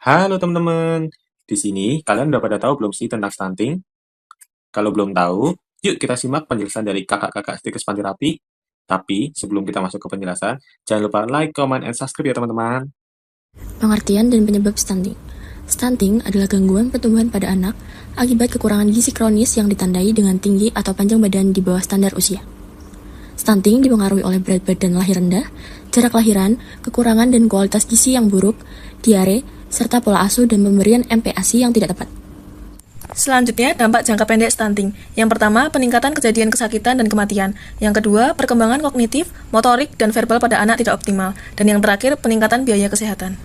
Halo teman-teman, di sini kalian udah pada tahu belum sih tentang stunting? Kalau belum tahu, yuk kita simak penjelasan dari kakak-kakak Stikers Panti Rapi. Tapi sebelum kita masuk ke penjelasan, jangan lupa like, comment, and subscribe ya teman-teman. Pengertian dan penyebab stunting. Stunting adalah gangguan pertumbuhan pada anak akibat kekurangan gizi kronis yang ditandai dengan tinggi atau panjang badan di bawah standar usia. Stunting dipengaruhi oleh berat badan lahir rendah, jarak lahiran, kekurangan dan kualitas gizi yang buruk, diare, serta pola asuh dan pemberian MPASI yang tidak tepat. Selanjutnya, dampak jangka pendek stunting. Yang pertama, peningkatan kejadian kesakitan dan kematian. Yang kedua, perkembangan kognitif, motorik, dan verbal pada anak tidak optimal. Dan yang terakhir, peningkatan biaya kesehatan.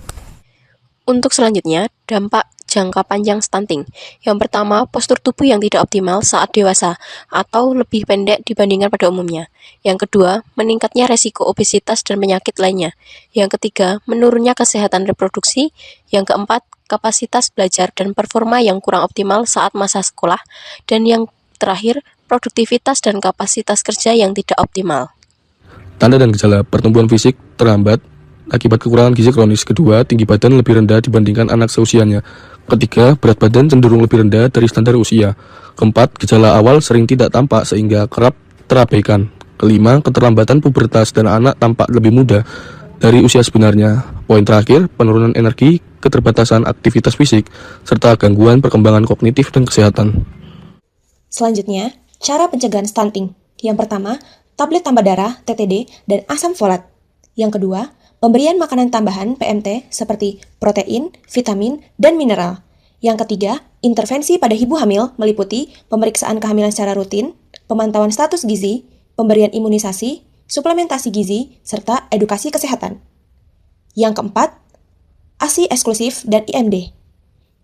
Untuk selanjutnya, dampak jangka panjang stunting. Yang pertama, postur tubuh yang tidak optimal saat dewasa atau lebih pendek dibandingkan pada umumnya. Yang kedua, meningkatnya resiko obesitas dan penyakit lainnya. Yang ketiga, menurunnya kesehatan reproduksi. Yang keempat, kapasitas belajar dan performa yang kurang optimal saat masa sekolah. Dan yang terakhir, produktivitas dan kapasitas kerja yang tidak optimal. Tanda dan gejala pertumbuhan fisik terhambat akibat kekurangan gizi kronis. Kedua, tinggi badan lebih rendah dibandingkan anak seusianya. Ketiga, berat badan cenderung lebih rendah dari standar usia. Keempat, gejala awal sering tidak tampak sehingga kerap terabaikan. Kelima, keterlambatan pubertas dan anak tampak lebih muda dari usia sebenarnya. Poin terakhir, penurunan energi, keterbatasan aktivitas fisik, serta gangguan perkembangan kognitif dan kesehatan. Selanjutnya, cara pencegahan stunting. Yang pertama, tablet tambah darah, TTD, dan asam folat. Yang kedua, pemberian makanan tambahan PMT seperti protein, vitamin, dan mineral. Yang ketiga, intervensi pada ibu hamil meliputi pemeriksaan kehamilan secara rutin, pemantauan status gizi, pemberian imunisasi, suplementasi gizi, serta edukasi kesehatan. Yang keempat, ASI eksklusif dan IMD.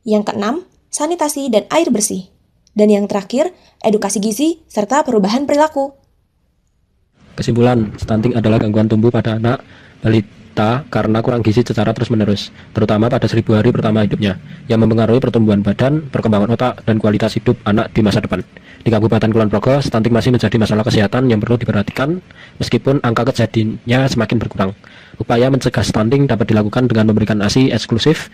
Yang keenam, sanitasi dan air bersih. Dan yang terakhir, edukasi gizi serta perubahan perilaku. Kesimpulan, stunting adalah gangguan tumbuh pada anak balita karena kurang gizi secara terus-menerus, terutama pada 1000 hari pertama hidupnya, yang mempengaruhi pertumbuhan badan, perkembangan otak, dan kualitas hidup anak di masa depan. Di Kabupaten Kulon Progo, stunting masih menjadi masalah kesehatan yang perlu diperhatikan, meskipun angka kejadiannya semakin berkurang. Upaya mencegah stunting dapat dilakukan dengan memberikan ASI eksklusif,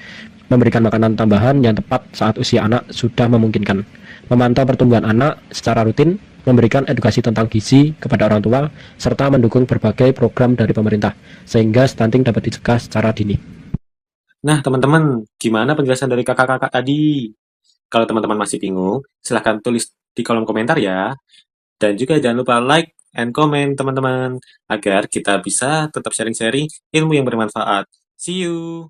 memberikan makanan tambahan yang tepat saat usia anak sudah memungkinkan, memantau pertumbuhan anak secara rutin, memberikan edukasi tentang gizi kepada orang tua, serta mendukung berbagai program dari pemerintah, sehingga stunting dapat dicegah secara dini. Nah teman-teman, gimana penjelasan dari kakak-kakak tadi? Kalau teman-teman masih bingung, silahkan tulis di kolom komentar ya. Dan juga jangan lupa like and comment teman-teman, agar kita bisa tetap sharing-sharing ilmu yang bermanfaat. See you!